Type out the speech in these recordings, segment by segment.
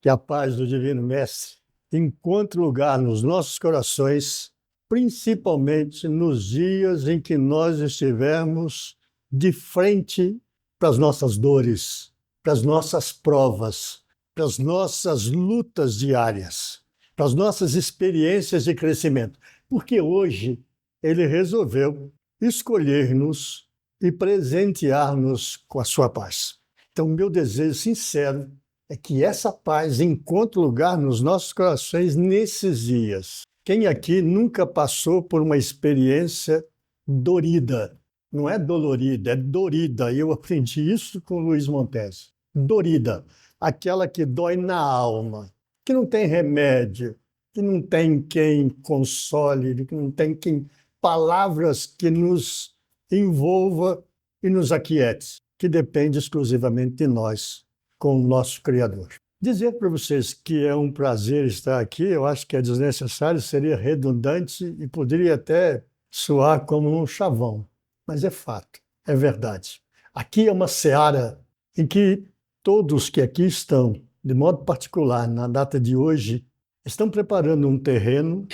Que a paz do Divino Mestre encontre lugar nos nossos corações, principalmente nos dias em que nós estivermos de frente para as nossas dores, para as nossas provas, para as nossas lutas diárias, para as nossas experiências de crescimento. Porque hoje ele resolveu escolher-nos e presentear-nos com a sua paz. Então, meu desejo sincero é que essa paz encontre lugar nos nossos corações nesses dias. Quem aqui nunca passou por uma experiência dorida? Não é dolorida, é dorida. Eu aprendi isso com o Luiz Montesi. Dorida, aquela que dói na alma, que não tem remédio, que não tem quem console, que não tem quem palavras que nos envolva e nos aquiete, que depende exclusivamente de nós, com o nosso Criador. Dizer para vocês que é um prazer estar aqui, eu acho que é desnecessário, seria redundante e poderia até soar como um chavão, mas é fato, é verdade. Aqui é uma seara em que todos que aqui estão, de modo particular, na data de hoje, estão preparando um terreno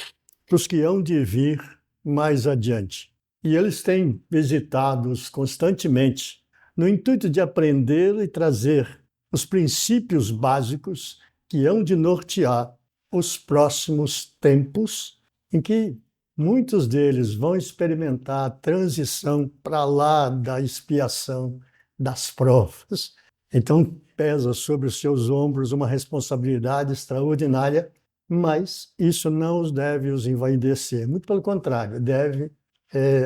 para os que hão de vir mais adiante. E eles têm visitado-os constantemente, no intuito de aprender e trazer os princípios básicos que hão de nortear os próximos tempos, em que muitos deles vão experimentar a transição para lá da expiação, das provas. Então, pesa sobre os seus ombros uma responsabilidade extraordinária, mas isso não os deve os envaidecer. Muito pelo contrário, deve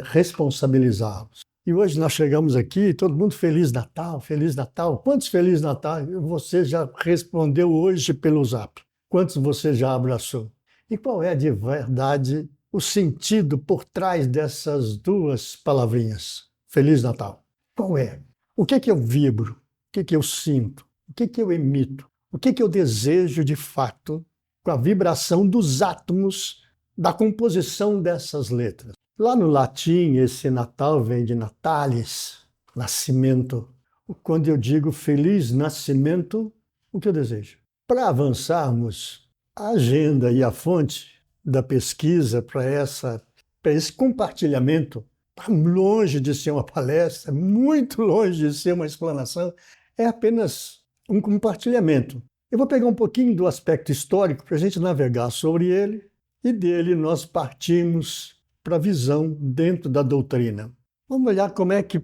responsabilizá-los. E hoje nós chegamos aqui, todo mundo Feliz Natal, Feliz Natal. Quantos Feliz Natal você já respondeu hoje pelo Zap? Quantos você já abraçou? E qual é de verdade o sentido por trás dessas duas palavrinhas? Feliz Natal. Qual é? O que é que eu vibro? O que é que eu sinto? O que é que eu emito? O que é que eu desejo de fato com a vibração dos átomos da composição dessas letras? Lá no latim, esse Natal vem de natalis, nascimento. Quando eu digo feliz nascimento, o que eu desejo? Para avançarmos, a agenda e a fonte da pesquisa para esse compartilhamento, está longe de ser uma palestra, muito longe de ser uma explanação, é apenas um compartilhamento. Eu vou pegar um pouquinho do aspecto histórico para a gente navegar sobre ele, e dele nós partimos para a visão dentro da doutrina. Vamos olhar como é que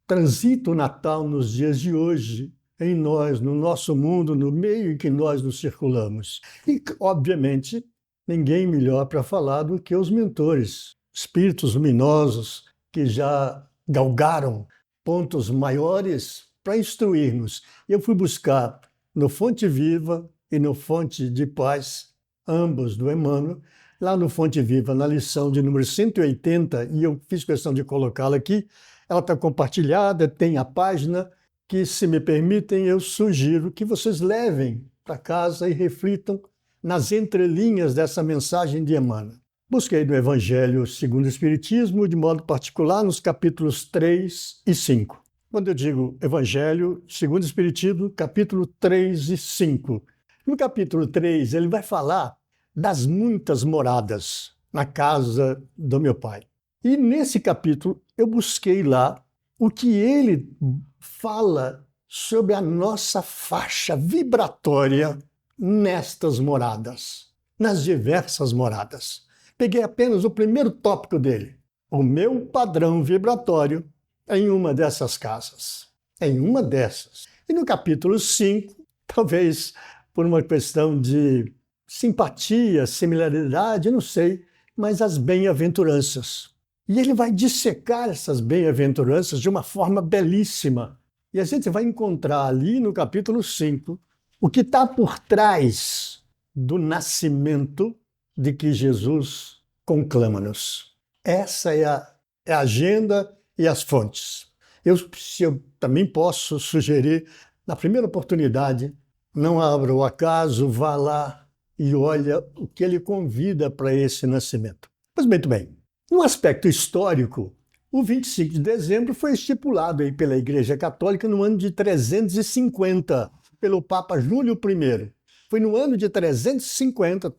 transita o Natal nos dias de hoje, em nós, no nosso mundo, no meio em que nós nos circulamos. E, obviamente, ninguém melhor para falar do que os mentores, espíritos luminosos que já galgaram pontos maiores para instruir-nos. Eu fui buscar no Fonte Viva e no Fonte de Paz, ambos do Emmanuel, lá no Fonte Viva, na lição de número 180, e eu fiz questão de colocá-la aqui, ela está compartilhada, tem a página, que, se me permitem, eu sugiro que vocês levem para casa e reflitam nas entrelinhas dessa mensagem de Emmanuel. Busquei no Evangelho segundo o Espiritismo, de modo particular, nos capítulos 3 e 5. Quando eu digo Evangelho segundo o Espiritismo, capítulo 3 e 5. No capítulo 3, ele vai falar das muitas moradas na casa do meu pai. E nesse capítulo eu busquei lá o que ele fala sobre a nossa faixa vibratória nestas moradas, nas diversas moradas. Peguei apenas o primeiro tópico dele, o meu padrão vibratório em uma dessas casas, em uma dessas. E no capítulo 5, talvez por uma questão de simpatia, similaridade, não sei, mas as bem-aventuranças. E ele vai dissecar essas bem-aventuranças de uma forma belíssima. E a gente vai encontrar ali no capítulo 5 o que está por trás do nascimento de que Jesus conclama-nos. Essa é a agenda e as fontes. Eu também posso sugerir, na primeira oportunidade, não abra o acaso, vá lá e olha o que ele convida para esse nascimento. Pois muito bem, no aspecto histórico, o 25 de dezembro foi estipulado aí pela Igreja Católica no ano de 350 pelo Papa Júlio I. Foi no ano de 350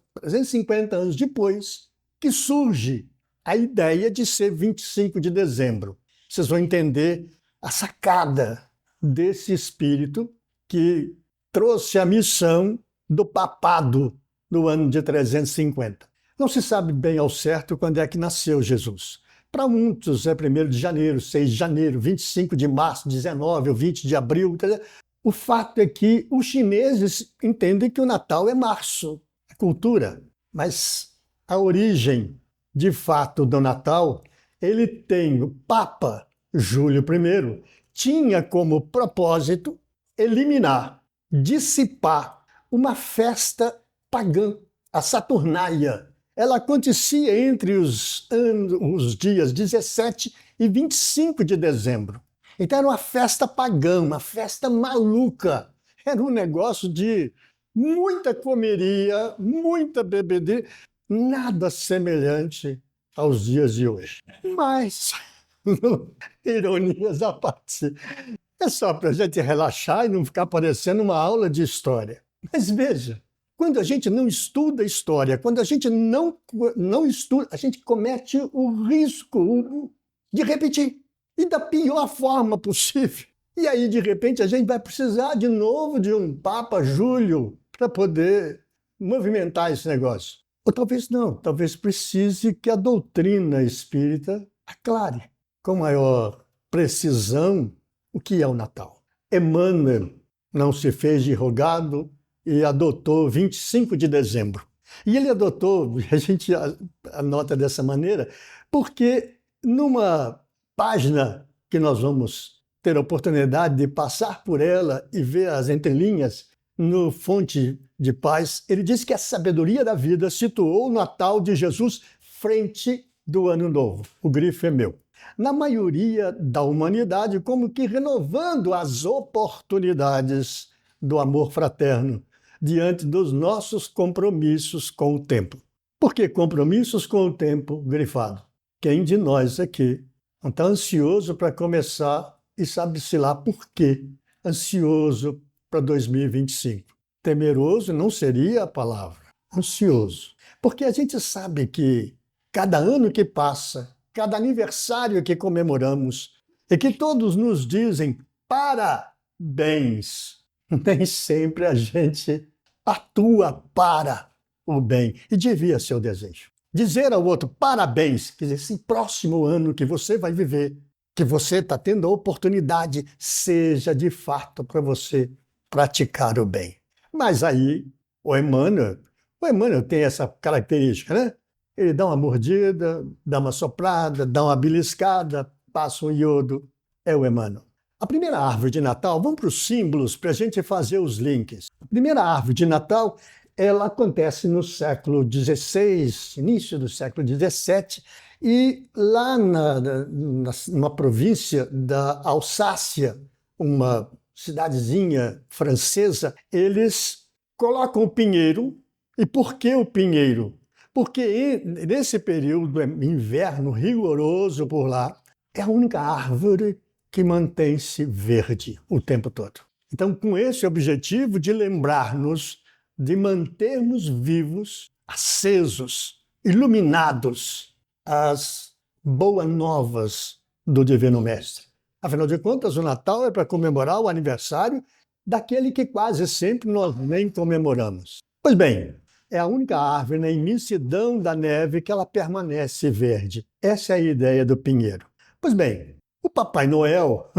anos depois, que surge a ideia de ser 25 de dezembro. Vocês vão entender a sacada desse espírito que trouxe a missão do papado no ano de 350. Não se sabe bem ao certo quando é que nasceu Jesus. Para muitos é 1º de janeiro, 6 de janeiro, 25 de março, 19 ou 20 de abril. O fato é que os chineses entendem que o Natal é março, é cultura. Mas a origem, de fato, do Natal, ele tem o Papa Júlio I, tinha como propósito eliminar, dissipar uma festa pagã, a Saturnália. Ela acontecia entre os dias 17 e 25 de dezembro. Então era uma festa pagã, uma festa maluca. Era um negócio de muita comeria, muita bebedeira, nada semelhante aos dias de hoje. Mas, ironias à parte, é só para a gente relaxar e não ficar parecendo uma aula de história. Mas veja, quando a gente não estuda história, quando a gente não estuda, a gente comete o risco de repetir. E da pior forma possível. E aí, de repente, a gente vai precisar de novo de um Papa Júlio para poder movimentar esse negócio. Ou talvez não, talvez precise que a doutrina espírita aclare com maior precisão o que é o Natal. Emmanuel não se fez de rogado e adotou 25 de dezembro. E ele adotou, a gente anota dessa maneira, porque numa página que nós vamos ter a oportunidade de passar por ela e ver as entrelinhas no Fonte de Paz, ele diz que a sabedoria da vida situou o Natal de Jesus frente do Ano Novo. O grifo é meu. Na maioria da humanidade, como que renovando as oportunidades do amor fraterno diante dos nossos compromissos com o tempo. Por que compromissos com o tempo grifado? Quem de nós aqui não está ansioso para começar e sabe-se lá por quê ansioso para 2025? Temeroso não seria a palavra, ansioso. Porque a gente sabe que cada ano que passa, cada aniversário que comemoramos, e que todos nos dizem parabéns, nem sempre a gente atua para o bem, e devia ser o desejo. Dizer ao outro parabéns, quer dizer, esse próximo ano que você vai viver, que você está tendo a oportunidade, seja de fato para você praticar o bem. Mas aí o Emmanuel tem essa característica, né? Ele dá uma mordida, dá uma soprada, dá uma beliscada, passa um iodo. É o Emmanuel. A primeira árvore de Natal, vamos para os símbolos para a gente fazer os links. A primeira árvore de Natal, ela acontece no século XVI, início do século XVII, e lá numa província da Alsácia, uma cidadezinha francesa, eles colocam o pinheiro. E por que o pinheiro? Porque nesse período, inverno rigoroso por lá, é a única árvore que mantém-se verde o tempo todo. Então, com esse objetivo de lembrar-nos, de mantermos vivos, acesos, iluminados as boas novas do Divino Mestre. Afinal de contas, o Natal é para comemorar o aniversário daquele que quase sempre nós nem comemoramos. Pois bem, é a única árvore na imensidão da neve que ela permanece verde. Essa é a ideia do pinheiro. Pois bem, o Papai Noel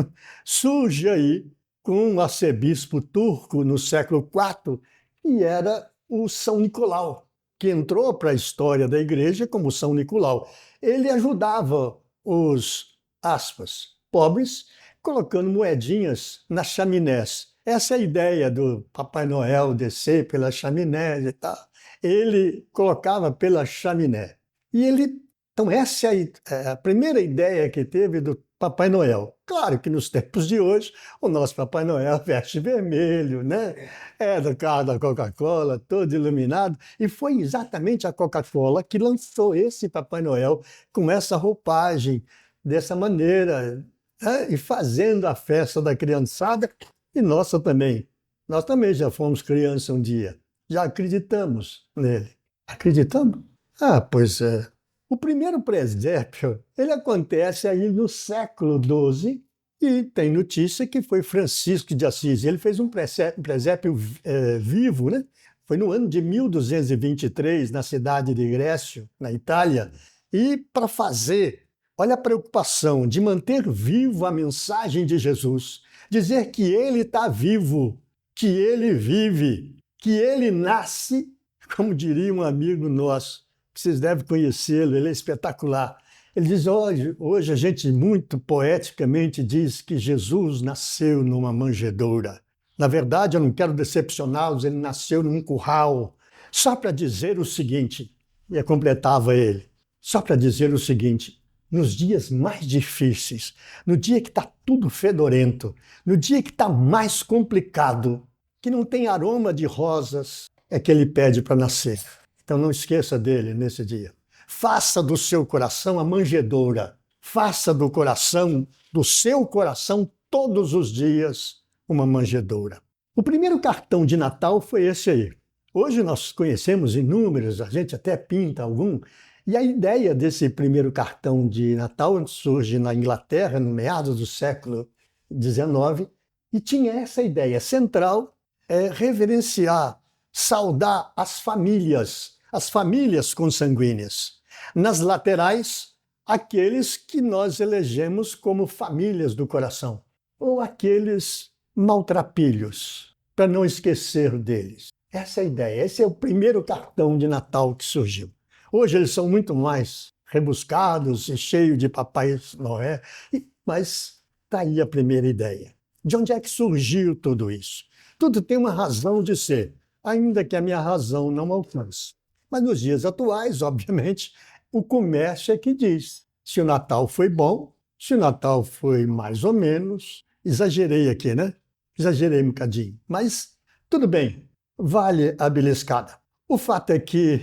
surge aí com um arcebispo turco no século IV, que era o São Nicolau, que entrou para a história da igreja como São Nicolau. Ele ajudava os, aspas, pobres, colocando moedinhas nas chaminés. Essa é a ideia do Papai Noel descer pela chaminé e tal. Ele colocava pela chaminé. Então essa é a primeira ideia que teve do Papai Noel. Claro que nos tempos de hoje, o nosso Papai Noel veste vermelho, né? É do carro da Coca-Cola, todo iluminado. E foi exatamente a Coca-Cola que lançou esse Papai Noel com essa roupagem, dessa maneira, né? E fazendo a festa da criançada, e nossa também, Nós também já fomos criança um dia. Já acreditamos nele. Acreditamos? Ah, pois é. O primeiro presépio, ele acontece aí no século XII e tem notícia que foi Francisco de Assis. Ele fez um presépio vivo, né? Foi no ano de 1223, na cidade de Grécio, na Itália. E para fazer, olha a preocupação de manter vivo a mensagem de Jesus, dizer que ele está vivo, que ele vive, que ele nasce, como diria um amigo nosso, que vocês devem conhecê-lo, ele é espetacular. Ele diz, hoje a gente muito poeticamente diz que Jesus nasceu numa manjedoura. Na verdade, eu não quero decepcioná-los, ele nasceu num curral. Só para dizer o seguinte, e completava ele, só para dizer o seguinte, nos dias mais difíceis, no dia que está tudo fedorento, no dia que está mais complicado, que não tem aroma de rosas, é que ele pede para nascer. Então não esqueça dele nesse dia. Faça do seu coração a manjedoura. Faça do seu coração, todos os dias, uma manjedoura. O primeiro cartão de Natal foi esse aí. Hoje nós conhecemos inúmeros, a gente até pinta algum, e a ideia desse primeiro cartão de Natal surge na Inglaterra, no meados do século XIX, e tinha essa ideia central, reverenciar, saudar as famílias consanguíneas. Nas laterais, aqueles que nós elegemos como famílias do coração, ou aqueles maltrapilhos, para não esquecer deles. Essa é a ideia, esse é o primeiro cartão de Natal que surgiu. Hoje eles são muito mais rebuscados e cheios de Papai Noé, mas está aí a primeira ideia. De onde é que surgiu tudo isso? Tudo tem uma razão de ser, ainda que a minha razão não alcance. Mas nos dias atuais, obviamente, o comércio é que diz. Se o Natal foi bom, se o Natal foi mais ou menos, exagerei aqui, né? Exagerei um bocadinho, mas tudo bem, vale a beliscada. O fato é que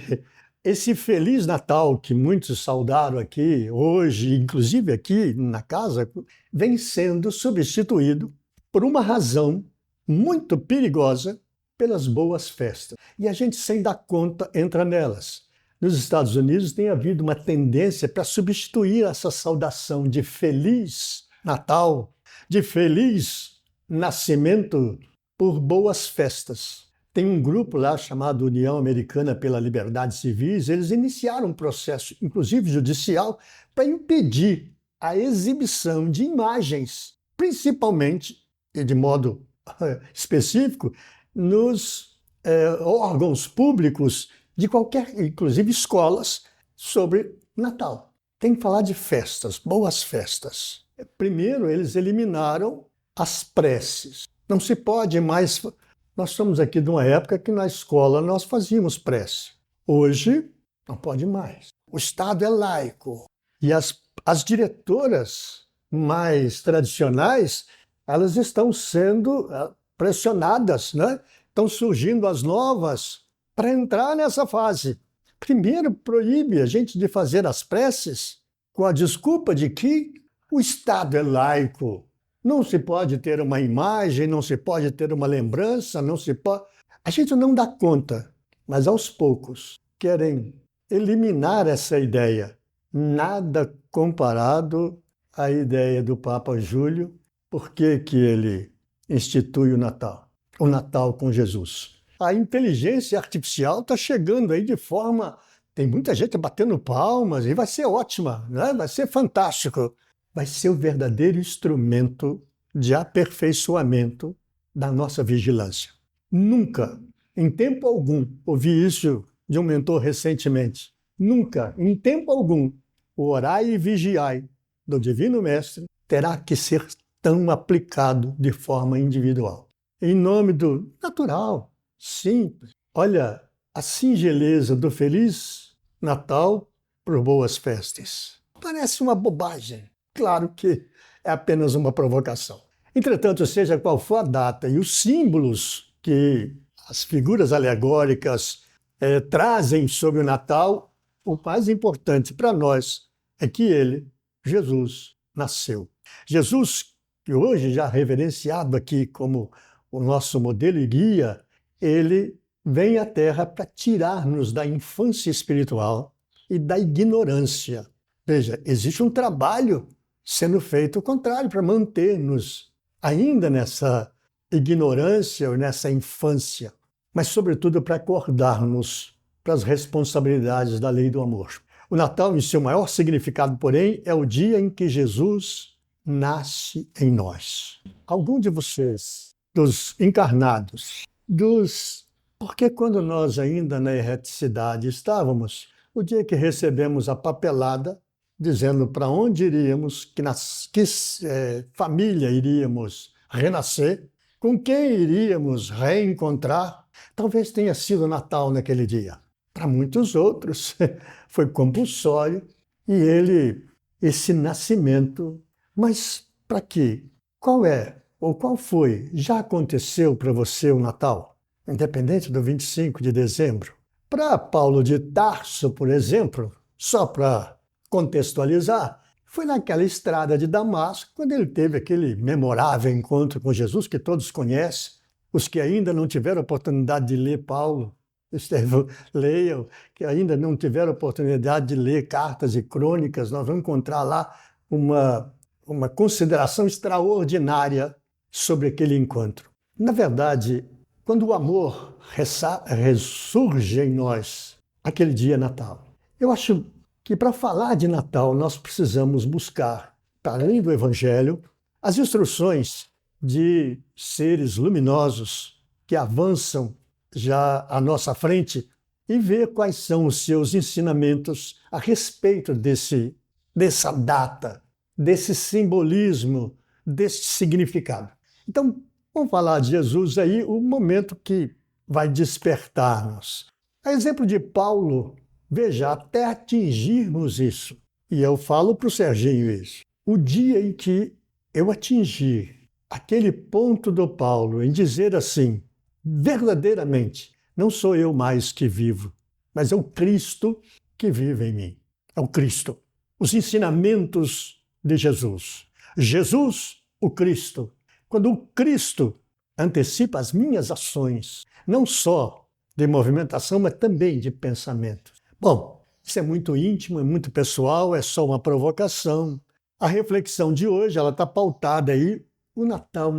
esse Feliz Natal que muitos saudaram aqui hoje, inclusive aqui na casa, vem sendo substituído por uma razão muito perigosa, pelas boas festas. E a gente, sem dar conta, entra nelas. Nos Estados Unidos tem havido uma tendência para substituir essa saudação de Feliz Natal, de Feliz Nascimento, por boas festas. Tem um grupo lá chamado União Americana pela Liberdade Civis, eles iniciaram um processo, inclusive judicial, para impedir a exibição de imagens, principalmente, e de modo específico, nos órgãos públicos de qualquer, inclusive escolas, sobre Natal. Tem que falar de festas, boas festas. Primeiro, eles eliminaram as preces. Não se pode mais... Nós estamos aqui de uma época que na escola nós fazíamos prece. Hoje, não pode mais. O Estado é laico. E as diretoras mais tradicionais, elas estão sendo pressionadas, né? Estão surgindo as novas para entrar nessa fase. Primeiro, proíbe a gente de fazer as preces com a desculpa de que o Estado é laico. Não se pode ter uma imagem, não se pode ter uma lembrança, não se pode... A gente não dá conta, mas aos poucos querem eliminar essa ideia. Nada comparado à ideia do Papa Júlio. Por que ele institui o Natal com Jesus? A inteligência artificial está chegando aí de forma... Tem muita gente batendo palmas e vai ser ótima, né? Vai ser fantástico. Vai ser o verdadeiro instrumento de aperfeiçoamento da nossa vigilância. Nunca, em tempo algum, ouvi isso de um mentor recentemente, nunca, em tempo algum, o orai e vigiai do Divino Mestre terá que ser tão aplicado de forma individual. Em nome do natural, simples. Olha, a singeleza do Feliz Natal por boas festas. Parece uma bobagem. Claro que é apenas uma provocação. Entretanto, seja qual for a data e os símbolos que as figuras alegóricas trazem sobre o Natal, o mais importante para nós é que ele, Jesus, nasceu. Jesus, que hoje já reverenciado aqui como o nosso modelo e guia, ele vem à Terra para tirar-nos da infância espiritual e da ignorância. Veja, existe um trabalho sendo feito o contrário, para manter-nos ainda nessa ignorância ou nessa infância, mas, sobretudo, para acordar-nos para as responsabilidades da lei do amor. O Natal, em seu maior significado, porém, é o dia em que Jesus nasce em nós. Algum de vocês, dos encarnados, porque quando nós ainda na erreticidade estávamos, o dia que recebemos a papelada dizendo para onde iríamos, que família iríamos renascer, com quem iríamos reencontrar, talvez tenha sido Natal naquele dia. Para muitos outros foi compulsório e esse nascimento, mas para quê? Qual é ou qual foi? Já aconteceu para você o Natal, independente do 25 de dezembro? Para Paulo de Tarso, por exemplo, só para contextualizar, foi naquela estrada de Damasco, quando ele teve aquele memorável encontro com Jesus, que todos conhecem. Os que ainda não tiveram oportunidade de ler Paulo, leiam, que ainda não tiveram oportunidade de ler cartas e crônicas, nós vamos encontrar lá uma consideração extraordinária sobre aquele encontro. Na verdade, quando o amor ressurge em nós, aquele dia é Natal. Eu acho que para falar de Natal nós precisamos buscar, para além do Evangelho, as instruções de seres luminosos que avançam já à nossa frente e ver quais são os seus ensinamentos a respeito dessa data, desse simbolismo, desse significado. Então, vamos falar de Jesus aí, o momento que vai despertar-nos. A exemplo de Paulo, veja, até atingirmos isso, e eu falo para o Serginho isso, o dia em que eu atingir aquele ponto do Paulo em dizer assim, verdadeiramente, não sou eu mais que vivo, mas é o Cristo que vive em mim. É o Cristo. Os ensinamentos de Jesus. Jesus, o Cristo. Quando o Cristo antecipa as minhas ações, não só de movimentação, mas também de pensamento. Bom, isso é muito íntimo, é muito pessoal, é só uma provocação. A reflexão de hoje, ela está pautada aí, o Natal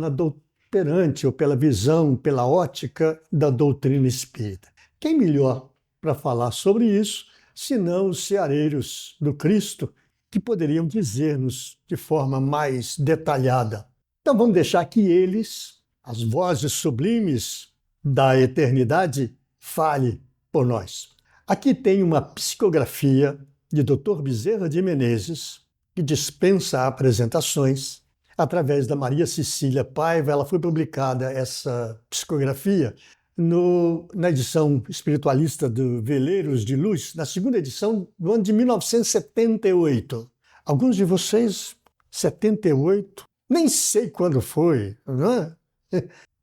perante ou pela visão, pela ótica da doutrina espírita. Quem melhor para falar sobre isso, senão os ceareiros do Cristo, que poderiam dizer-nos de forma mais detalhada. Então vamos deixar que eles, as vozes sublimes da eternidade, fale por nós. Aqui tem uma psicografia de Dr. Bezerra de Menezes, que dispensa apresentações, através da Maria Cecília Paiva. Ela foi publicada, essa psicografia, na edição espiritualista do Veleiros de Luz, na segunda edição do ano de 1978. Alguns de vocês, 78, nem sei quando foi, não é?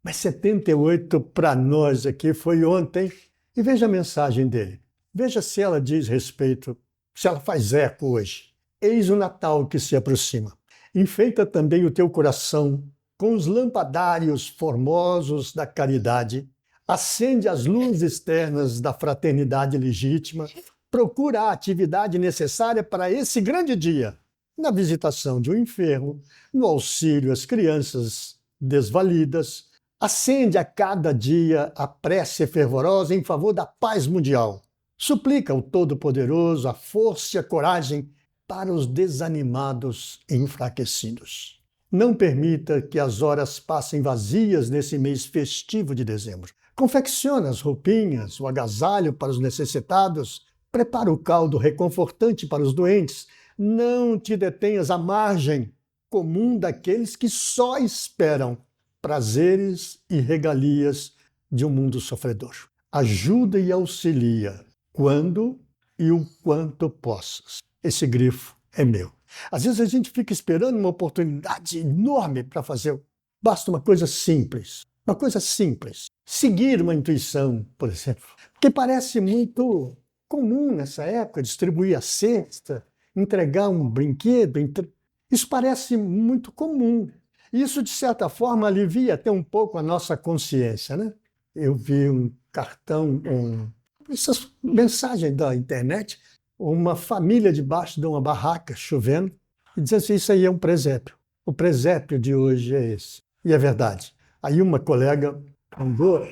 Mas 78 para nós aqui foi ontem. E veja a mensagem dele. Veja se ela diz respeito, se ela faz eco hoje. Eis o Natal que se aproxima. Enfeita também o teu coração com os lampadários formosos da caridade. Acende as luzes externas da fraternidade legítima. Procura a atividade necessária para esse grande dia. Na visitação de um enfermo, no auxílio às crianças desvalidas. Acende a cada dia a prece fervorosa em favor da paz mundial. Suplica ao Todo-Poderoso a força e a coragem para os desanimados e enfraquecidos. Não permita que as horas passem vazias nesse mês festivo de dezembro. Confecciona as roupinhas, o agasalho para os necessitados, prepara o caldo reconfortante para os doentes. Não te detenhas à margem comum daqueles que só esperam prazeres e regalias de um mundo sofredor. Ajuda e auxilia quando e o quanto possas. Esse grifo é meu. Às vezes a gente fica esperando uma oportunidade enorme para fazer. Basta uma coisa simples. Uma coisa simples. Seguir uma intuição, por exemplo. Porque parece muito comum nessa época distribuir a cesta, entregar um brinquedo. Isso parece muito comum. Isso, de certa forma, alivia até um pouco a nossa consciência, né? Eu vi um cartão, essas mensagens da internet, uma família debaixo de uma barraca chovendo, e diz assim: isso aí é um presépio. O presépio de hoje é esse. E é verdade. Aí uma colega mandou: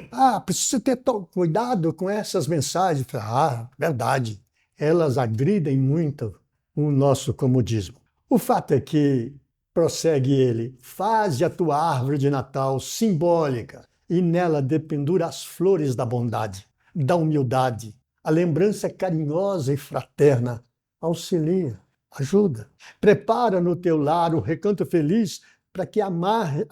precisa ter cuidado com essas mensagens. Eu falei, verdade. Elas agridem muito o nosso comodismo. O fato é que, prossegue ele, faze a tua árvore de Natal simbólica e nela dependura as flores da bondade, da humildade, a lembrança carinhosa e fraterna. Auxilia, ajuda. Prepara no teu lar o recanto feliz para que a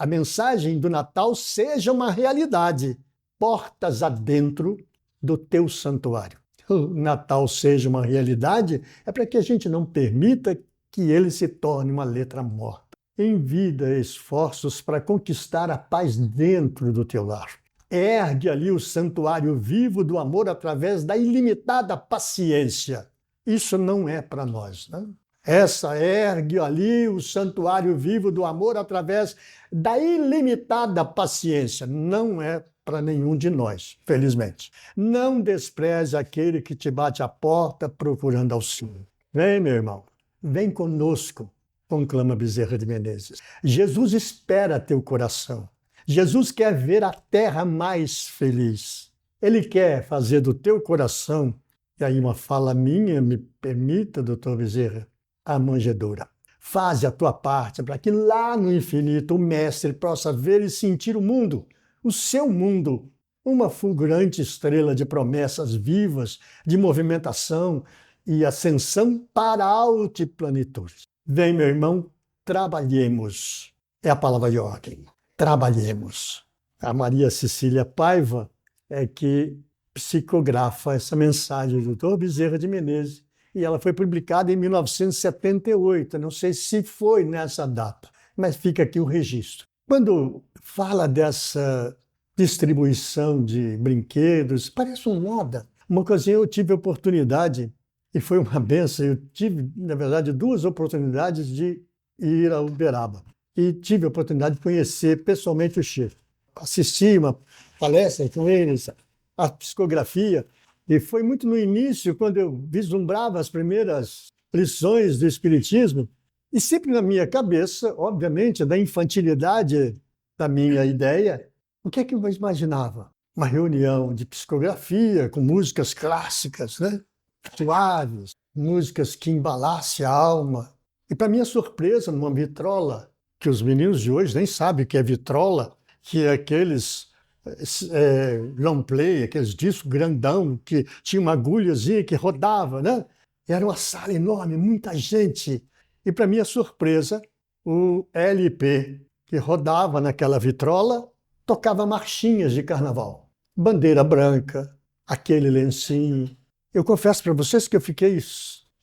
mensagem do Natal seja uma realidade, portas adentro do teu santuário. O Natal seja uma realidade é para que a gente não permita que ele se torne uma letra morta. Envida esforços para conquistar a paz dentro do teu lar. Ergue ali o santuário vivo do amor através da ilimitada paciência. Isso não é para nós, né? Ergue ali o santuário vivo do amor através da ilimitada paciência. Não é para nenhum de nós, felizmente. Não despreze aquele que te bate à porta procurando auxílio. Vem, meu irmão, vem conosco, conclama Bezerra de Menezes. Jesus espera teu coração. Jesus quer ver a terra mais feliz. Ele quer fazer do teu coração, e aí uma fala minha, me permita, doutor Bezerra, a manjedoura. Faze a tua parte para que lá no infinito o Mestre possa ver e sentir o mundo, o seu mundo, uma fulgurante estrela de promessas vivas, de movimentação e ascensão para a altiplanitude. Vem, meu irmão, trabalhemos. É a palavra de ordem. Trabalhemos. A Maria Cecília Paiva é que psicografa essa mensagem do doutor Bezerra de Menezes, e ela foi publicada em 1978. Não sei se foi nessa data, mas fica aqui o registro. Quando fala dessa distribuição de brinquedos, parece um moda. Uma ocasião eu tive a oportunidade, e foi uma benção, eu tive, na verdade, 2 oportunidades de ir a Uberaba. E tive a oportunidade de conhecer pessoalmente o Chico. Assisti uma palestra com eles, a psicografia, e foi muito no início, quando eu vislumbrava as primeiras lições do Espiritismo, e sempre na minha cabeça, obviamente, da infantilidade da minha ideia, o que é que eu imaginava? Uma reunião de psicografia com músicas clássicas, né? Suaves, músicas que embalassem a alma. E, para minha surpresa, numa vitrola, que os meninos de hoje nem sabem o que é vitrola, que é aqueles long play, aqueles discos grandão que tinha uma agulhazinha que rodava, né? Era uma sala enorme, muita gente. E, para minha surpresa, o LP que rodava naquela vitrola tocava marchinhas de carnaval. Bandeira branca, aquele lencinho. Eu confesso para vocês que eu fiquei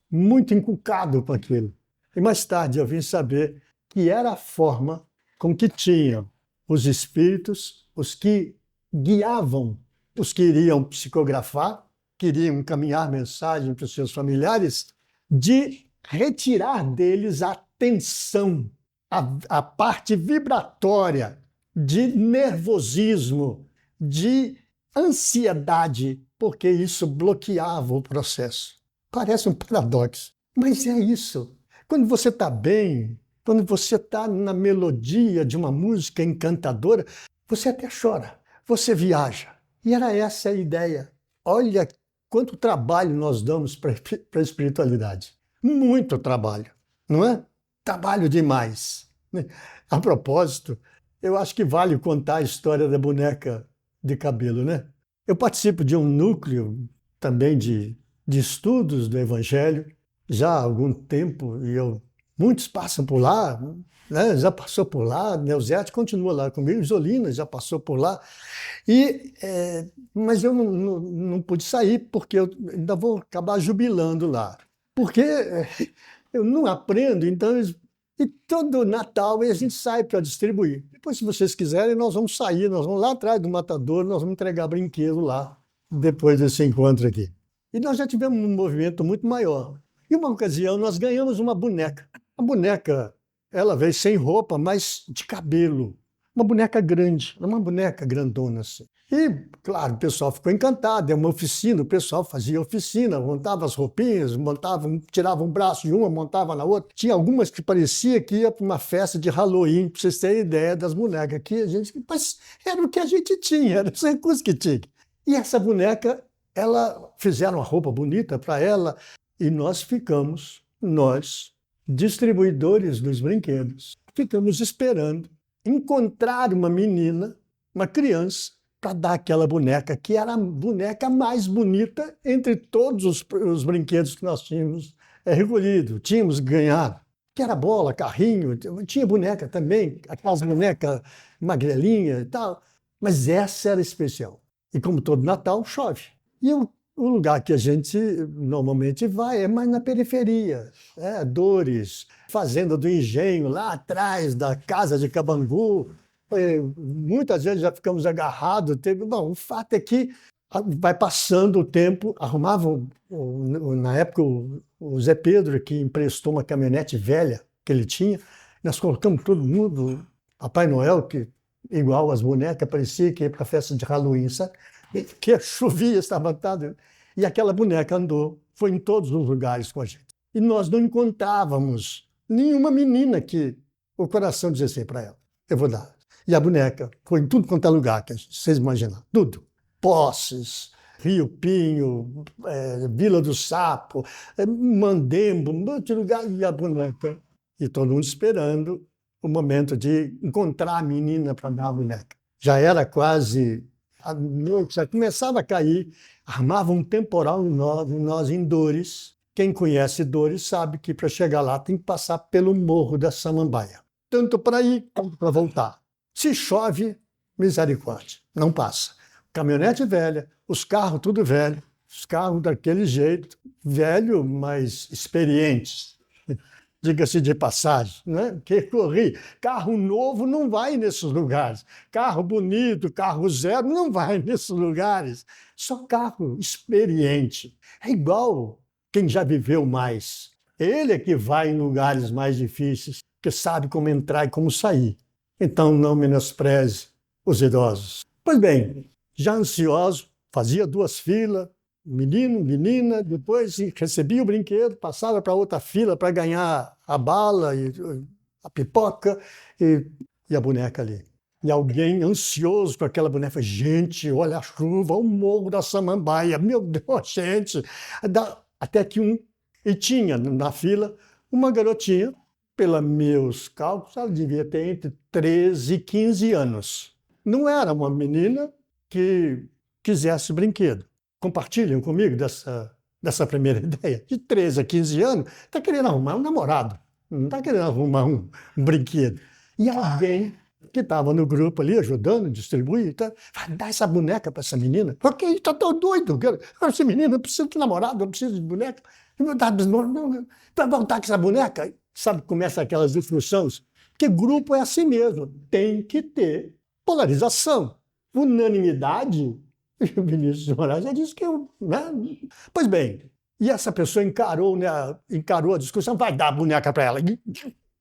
muito encucado com aquilo. E mais tarde eu vim saber que era a forma com que tinham os espíritos, os que guiavam, os que iriam psicografar, queriam encaminhar mensagem para os seus familiares, de retirar deles a tensão, a parte vibratória de nervosismo, de ansiedade, porque isso bloqueava o processo. Parece um paradoxo, mas é isso. Quando você está bem, quando você está na melodia de uma música encantadora, você até chora, você viaja. E era essa a ideia. Olha quanto trabalho nós damos para a espiritualidade. Muito trabalho, não é? Trabalho demais. A propósito, eu acho que vale contar a história da boneca de cabelo, né? Eu participo de um núcleo também de estudos do Evangelho já há algum tempo, e muitos passam por lá, né? Já passou por lá, Neuzete continua lá comigo, Zolina já passou por lá, mas eu não pude sair porque eu ainda vou acabar jubilando lá, porque eu não aprendo, então e todo Natal a gente sai para distribuir. Depois, se vocês quiserem, nós vamos sair, nós vamos lá atrás do matador, nós vamos entregar brinquedo lá, depois desse encontro aqui. E nós já tivemos um movimento muito maior. Em uma ocasião, nós ganhamos uma boneca. A boneca ela veio sem roupa, mas de cabelo. Uma boneca grande, uma boneca grandona assim. E, claro, o pessoal ficou encantado, é uma oficina, o pessoal fazia oficina, montava as roupinhas, tirava um braço de uma, montava na outra. Tinha algumas que parecia que ia para uma festa de Halloween, para vocês terem ideia das bonecas. Aqui a gente, mas era o que a gente tinha, era os recursos que tinha. E essa boneca, fizeram uma roupa bonita para ela, e nós, distribuidores dos brinquedos, ficamos esperando encontrar uma menina, uma criança, para dar aquela boneca, que era a boneca mais bonita entre todos os brinquedos que nós tínhamos recolhido, tínhamos ganhado, que era bola, carrinho, tinha boneca também, aquelas bonecas magrelinhas e tal, mas essa era especial. E como todo Natal, chove. E o lugar que a gente normalmente vai é mais na periferia, Dores, Fazenda do Engenho, lá atrás da Casa de Cabangu. Muitas vezes já ficamos agarrados. Bom, o fato é que vai passando o tempo, arrumavam, na época, o Zé Pedro, que emprestou uma caminhonete velha que ele tinha, nós colocamos todo mundo, Papai Noel, que igual as bonecas, parecia que ia para a festa de Halloween, sabe? Que chovia, estava tarde. E aquela boneca foi em todos os lugares com a gente. E nós não encontrávamos nenhuma menina que o coração dizia assim para ela: eu vou dar. E a boneca foi em tudo quanto é lugar, que vocês imaginam, tudo. Poços, Rio Pinho, Vila do Sapo, Mandembo, um monte de lugar, e a boneca. E todo mundo esperando o momento de encontrar a menina para dar a boneca. Já era quase a noite, já começava a cair, armava um temporal em nós em Dores. Quem conhece Dores sabe que para chegar lá tem que passar pelo Morro da Samambaia, tanto para ir quanto para voltar. Se chove, misericórdia, não passa. Caminhonete velha, os carros tudo velho, os carros daquele jeito, velho, mas experientes, diga-se de passagem, né? Que corri. Carro novo não vai nesses lugares. Carro bonito, carro zero, não vai nesses lugares. Só carro experiente. É igual quem já viveu mais. Ele é que vai em lugares mais difíceis, que sabe como entrar e como sair. Então não menospreze os idosos. Pois bem, já ansioso, fazia 2 filas, menino, menina, depois recebia o brinquedo, passava para outra fila para ganhar a bala, e a pipoca e a boneca ali. E alguém ansioso com aquela boneca: gente, olha a chuva, o Morro da Samambaia, meu Deus, gente. Até que e tinha na fila uma garotinha, pelos meus cálculos, ela devia ter entre 13 e 15 anos. Não era uma menina que quisesse brinquedo. Compartilham comigo dessa primeira ideia? De 13 a 15 anos, está querendo arrumar um namorado, não está querendo arrumar um brinquedo. E alguém que estava no grupo ali, ajudando, distribuir, vai dar essa boneca para essa menina. Ok, está tão doido. Essa menina não precisa de namorado, não precisa de boneca. Vai voltar com essa boneca? Sabe, começa aquelas instruções. Porque grupo é assim mesmo, tem que ter polarização. Unanimidade, o Vinícius de Moraes já disse que eu... Né? Pois bem, e essa pessoa encarou a discussão, vai dar a boneca para ela.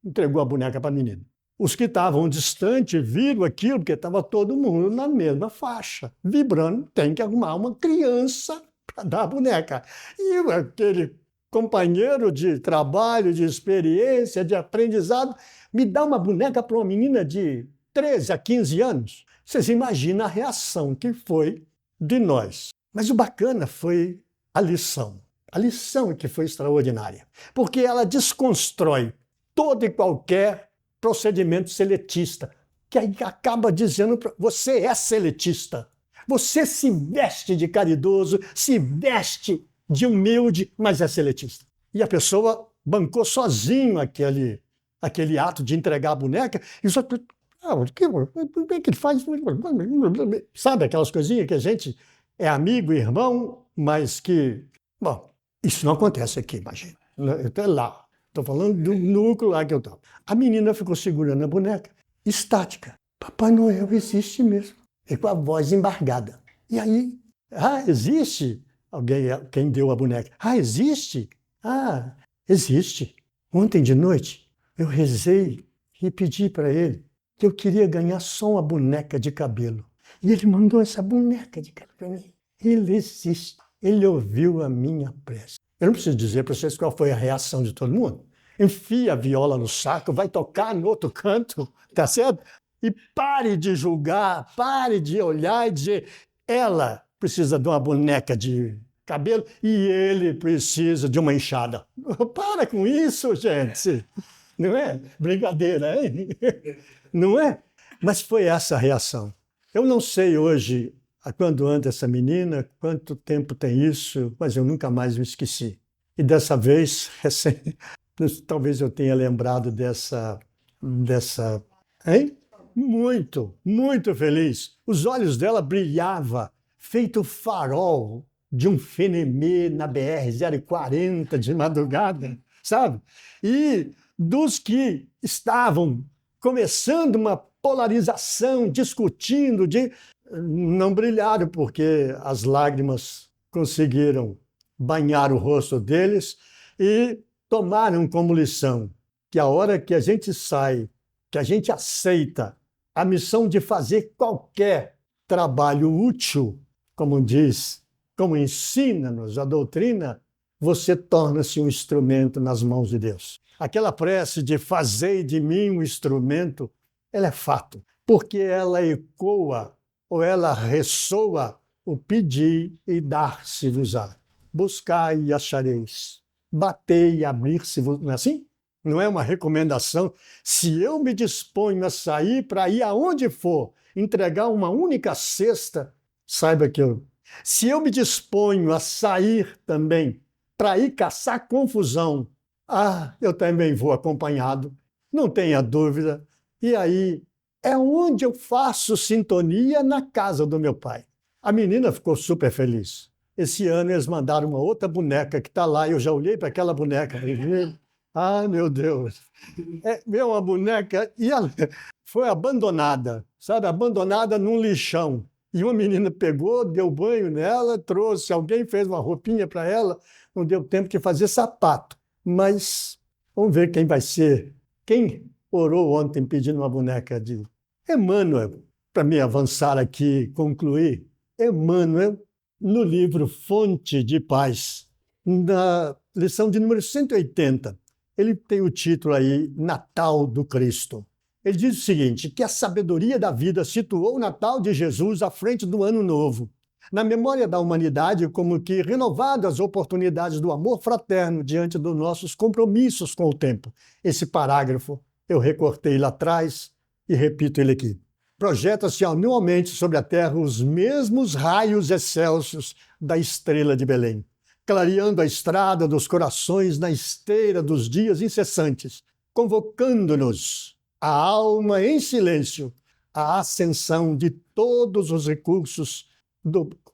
Entregou a boneca para a menina. Os que estavam distantes viram aquilo, porque estava todo mundo na mesma faixa, vibrando, tem que arrumar uma criança para dar a boneca. E aquele companheiro de trabalho, de experiência, de aprendizado, me dá uma boneca para uma menina de 13 a 15 anos. Vocês imaginam a reação que foi de nós. Mas o bacana foi a lição. A lição é que foi extraordinária, porque ela desconstrói todo e qualquer procedimento seletista, que aí acaba dizendo para você é seletista. Você se veste de caridoso, se veste de humilde, mas é seletista. E a pessoa bancou sozinho aquele ato de entregar a boneca e só... como é que ele faz? Sabe aquelas coisinhas que a gente é amigo, irmão, mas que... Bom, isso não acontece aqui, imagina. Eu estou lá. Estou falando do núcleo lá que eu estou. A menina ficou segurando a boneca, estática. Papai Noel existe mesmo. E com a voz embargada. E aí, existe? Quem deu a boneca? Existe? Existe. Ontem de noite, eu rezei e pedi para ele que eu queria ganhar só uma boneca de cabelo. E ele mandou essa boneca de cabelo para mim. Ele existe. Ele ouviu a minha prece. Eu não preciso dizer para vocês qual foi a reação de todo mundo. Enfia a viola no saco, vai tocar no outro canto, tá certo? E pare de julgar, pare de olhar e dizer, ela precisa de uma boneca de cabelo e ele precisa de uma enxada. Para com isso, gente. Não é? Brincadeira, hein? Não é? Mas foi essa a reação. Eu não sei hoje há quando anda essa menina, quanto tempo tem isso, mas eu nunca mais me esqueci. E dessa vez, talvez eu tenha lembrado dessa, hein? Muito feliz. Os olhos dela brilhavam, feito farol de um Fenemê na BR-040 de madrugada, sabe? E dos que estavam começando uma polarização, discutindo, não brilharam porque as lágrimas conseguiram banhar o rosto deles e tomaram como lição que a hora que a gente sai, que a gente aceita a missão de fazer qualquer trabalho útil, como diz, como ensina-nos a doutrina, você torna-se um instrumento nas mãos de Deus. Aquela prece de fazei de mim um instrumento, ela é fato, porque ela ecoa ou ela ressoa o pedir e dar-se-vos-á. Buscai e achareis. Batei e abrir-se-vos. Não é assim? Não é uma recomendação. Se eu me disponho a sair para ir aonde for, entregar uma única cesta, saiba que eu... Se eu me disponho a sair também para ir caçar confusão, eu também vou acompanhado, não tenha dúvida. E aí é onde eu faço sintonia na casa do meu pai. A menina ficou super feliz. Esse ano eles mandaram uma outra boneca que está lá, eu já olhei para aquela boneca e vi, ai meu Deus, é uma boneca e ela foi abandonada, sabe, abandonada num lixão. E uma menina pegou, deu banho nela, trouxe, alguém fez uma roupinha para ela, não deu tempo de fazer sapato. Mas vamos ver quem vai ser. Quem orou ontem pedindo uma boneca de Emmanuel, para me avançar aqui, concluir. Emmanuel, no livro Fonte de Paz, na lição de número 180, ele tem o título aí, Natal do Cristo. Ele diz o seguinte, que a sabedoria da vida situou o Natal de Jesus à frente do Ano Novo, na memória da humanidade, como que renovado as oportunidades do amor fraterno diante dos nossos compromissos com o tempo. Esse parágrafo eu recortei lá atrás e repito ele aqui. Projeta-se anualmente sobre a Terra os mesmos raios excelsos da estrela de Belém, clareando a estrada dos corações na esteira dos dias incessantes, convocando-nos, a alma em silêncio, à ascensão de todos os recursos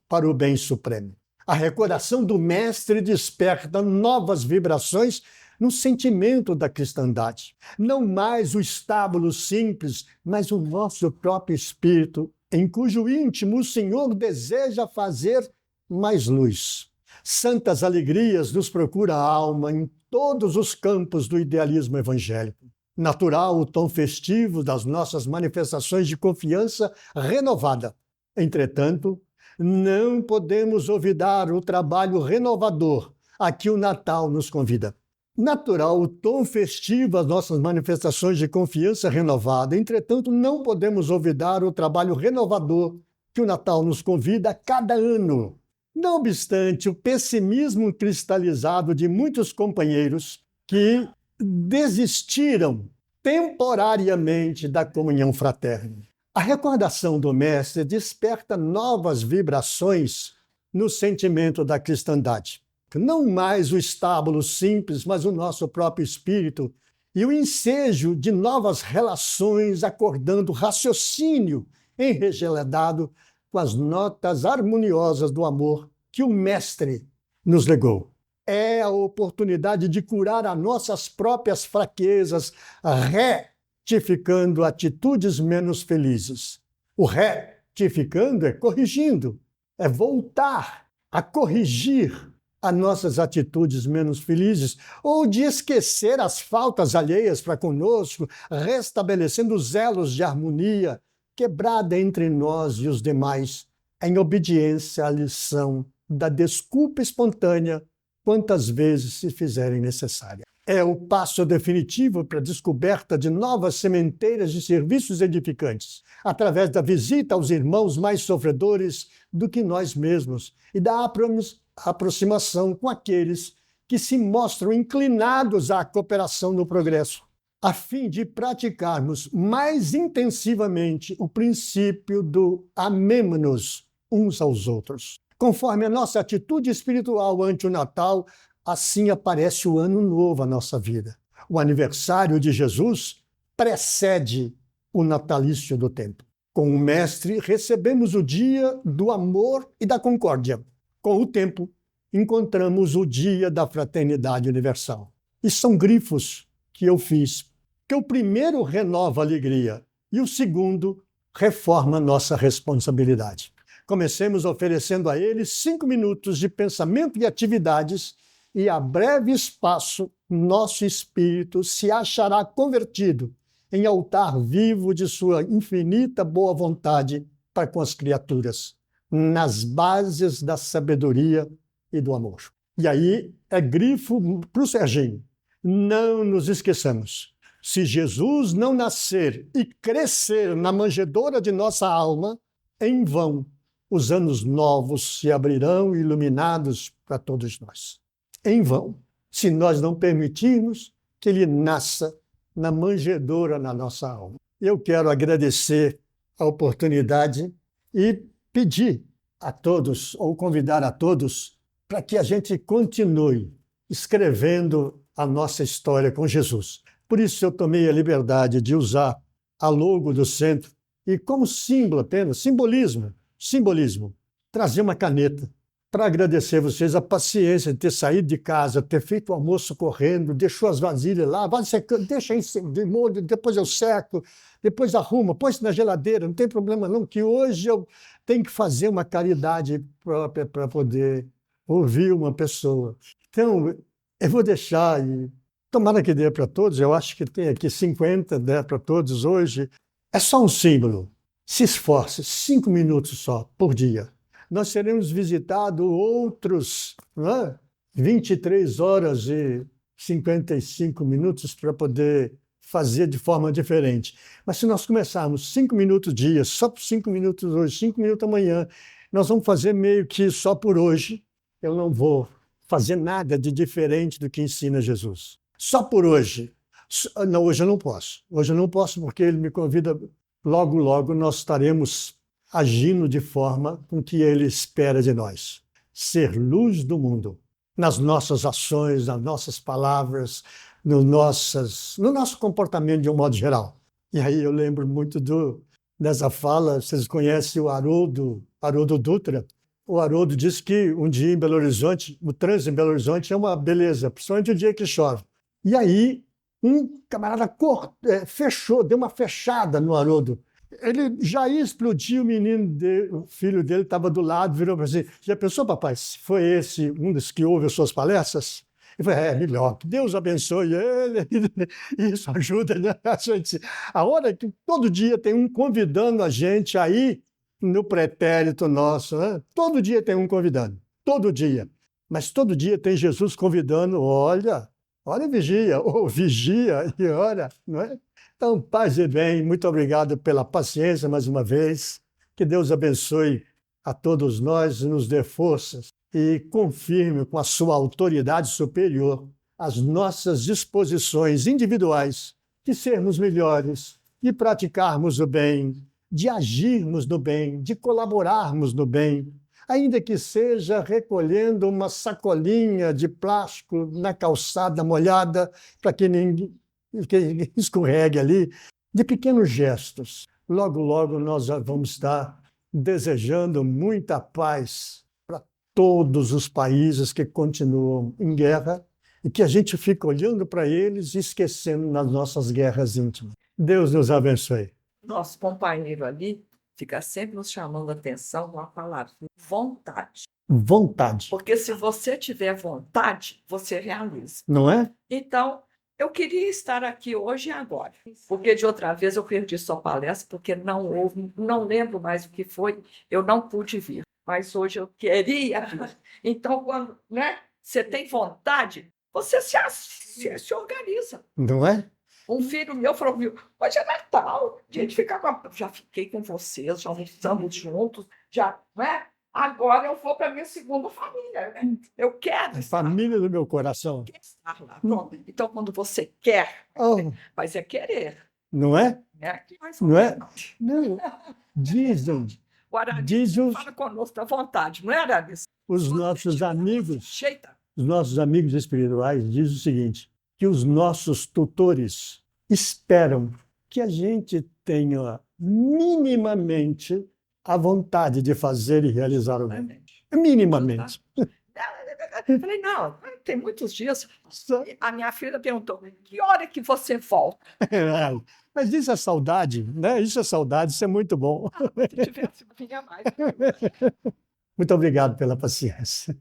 para o bem supremo. A recordação do Mestre desperta novas vibrações no sentimento da cristandade. Não mais o estábulo simples, mas o nosso próprio espírito, em cujo íntimo o Senhor deseja fazer mais luz. Santas alegrias nos procura a alma em todos os campos do idealismo evangélico. Natural o tom festivo das nossas manifestações de confiança renovada. Entretanto, não podemos olvidar o trabalho renovador a que o Natal nos convida. Natural o tom festivo das nossas manifestações de confiança renovada. Entretanto, não podemos olvidar o trabalho renovador que o Natal nos convida a cada ano. Não obstante o pessimismo cristalizado de muitos companheiros que desistiram temporariamente da comunhão fraterna. A recordação do Mestre desperta novas vibrações no sentimento da cristandade. Não mais o estábulo simples, mas o nosso próprio espírito e o ensejo de novas relações, acordando raciocínio enregeledado com as notas harmoniosas do amor que o Mestre nos legou. É a oportunidade de curar as nossas próprias fraquezas, retificando atitudes menos felizes. O retificando é corrigindo, é voltar a corrigir as nossas atitudes menos felizes, ou de esquecer as faltas alheias para conosco, restabelecendo os elos de harmonia quebrada entre nós e os demais, em obediência à lição da desculpa espontânea, quantas vezes se fizerem necessária. É o passo definitivo para a descoberta de novas sementeiras de serviços edificantes, através da visita aos irmãos mais sofredores do que nós mesmos e da aproximação com aqueles que se mostram inclinados à cooperação no progresso, a fim de praticarmos mais intensivamente o princípio do amemo-nos uns aos outros. Conforme a nossa atitude espiritual ante o Natal, assim aparece o Ano Novo à nossa vida. O aniversário de Jesus precede o natalício do tempo. Com o Mestre, recebemos o dia do amor e da concórdia. Com o tempo, encontramos o dia da fraternidade universal. E são grifos que eu fiz, que o primeiro renova a alegria e o segundo reforma nossa responsabilidade. Comecemos oferecendo a ele 5 minutos de pensamento e atividades, e a breve espaço, nosso espírito se achará convertido em altar vivo de sua infinita boa vontade para com as criaturas, nas bases da sabedoria e do amor. E aí é grifo para o Serginho. Não nos esqueçamos. Se Jesus não nascer e crescer na manjedoura de nossa alma, em vão os anos novos se abrirão iluminados para todos nós. Em vão, se nós não permitirmos que ele nasça na manjedoura na nossa alma. Eu quero agradecer a oportunidade e pedir a todos, ou convidar a todos, para que a gente continue escrevendo a nossa história com Jesus. Por isso eu tomei a liberdade de usar a logo do centro e, como símbolo apenas, simbolismo, trazer uma caneta para agradecer vocês a paciência de ter saído de casa, ter feito o almoço correndo, deixou as vasilhas lá, vai secando, deixa aí de molho, depois eu seco, depois arrumo, põe isso na geladeira, não tem problema não, que hoje eu tenho que fazer uma caridade própria para poder ouvir uma pessoa. Então, eu vou deixar e tomara que dê para todos, eu acho que tem aqui 50, dá para todos hoje. É só um símbolo. Se esforce, 5 minutos só por dia. Nós teremos visitado outros 23 horas e 55 minutos para poder fazer de forma diferente. Mas se nós começarmos 5 minutos dia, só por 5 minutos hoje, 5 minutos amanhã, nós vamos fazer meio que só por hoje. Eu não vou fazer nada de diferente do que ensina Jesus. Só por hoje. Não, hoje eu não posso. Hoje eu não posso porque ele me convida. Logo, logo nós estaremos agindo de forma com que ele espera de nós. Ser luz do mundo, nas nossas ações, nas nossas palavras, no nosso comportamento de um modo geral. E aí eu lembro muito dessa fala, vocês conhecem o Haroldo Dutra. O Haroldo disse que um dia em Belo Horizonte, o trânsito em Belo Horizonte é uma beleza, principalmente o dia que chove. E aí um camarada fechou, deu uma fechada no Haroldo. Ele já ia explodir, o filho dele estava do lado, virou para assim, já pensou, papai, se foi esse um dos que ouve as suas palestras? Ele falou, melhor, que Deus abençoe ele. Isso ajuda, né? A gente. A hora que todo dia tem um convidando a gente aí no pretérito nosso, né? Todo dia tem um convidando, todo dia. Mas todo dia tem Jesus convidando, olha e vigia, ou vigia e ora, não é? Então, paz e bem, muito obrigado pela paciência mais uma vez. Que Deus abençoe a todos nós e nos dê forças e confirme com a sua autoridade superior as nossas disposições individuais de sermos melhores, de praticarmos o bem, de agirmos no bem, de colaborarmos no bem, ainda que seja recolhendo uma sacolinha de plástico na calçada molhada para que ninguém escorregue ali, de pequenos gestos. Logo, logo nós já vamos estar desejando muita paz para todos os países que continuam em guerra e que a gente fica olhando para eles e esquecendo nas nossas guerras íntimas. Deus nos abençoe. Nosso companheiro ali fica sempre nos chamando a atenção com a palavra vontade. Vontade, Porque se você tiver vontade, você realiza. não é? Então, eu queria estar aqui hoje e agora, porque de outra vez eu perdi sua palestra, porque não houve, não lembro mais o que foi, eu não pude vir, mas hoje eu queria vir. Então, quando, né, você tem vontade, você se organiza. Não é? Um filho meu falou comigo, hoje é Natal, a gente fica com já fiquei com vocês, já estamos juntos, já, né? Agora eu vou para a minha segunda família, né? Eu quero A estar família do meu coração. estar lá. Pronto. Então, quando você quer, Oh, mas é querer, não é? né? Mais Não é? menos. Não. Dizem, O Aramis dizem fala conosco da vontade, não é, Aramis? os nossos amigos, Cheita. os nossos amigos espirituais dizem o seguinte, que os nossos tutores esperam que a gente tenha minimamente a vontade de fazer e realizar o bem. Minimamente. Eu falei, não, tem muitos dias. A minha filha perguntou, que hora que você volta? Mas isso é saudade, né? Isso é saudade, isso é muito bom. Se tivesse, vinha mais. Muito obrigado pela paciência.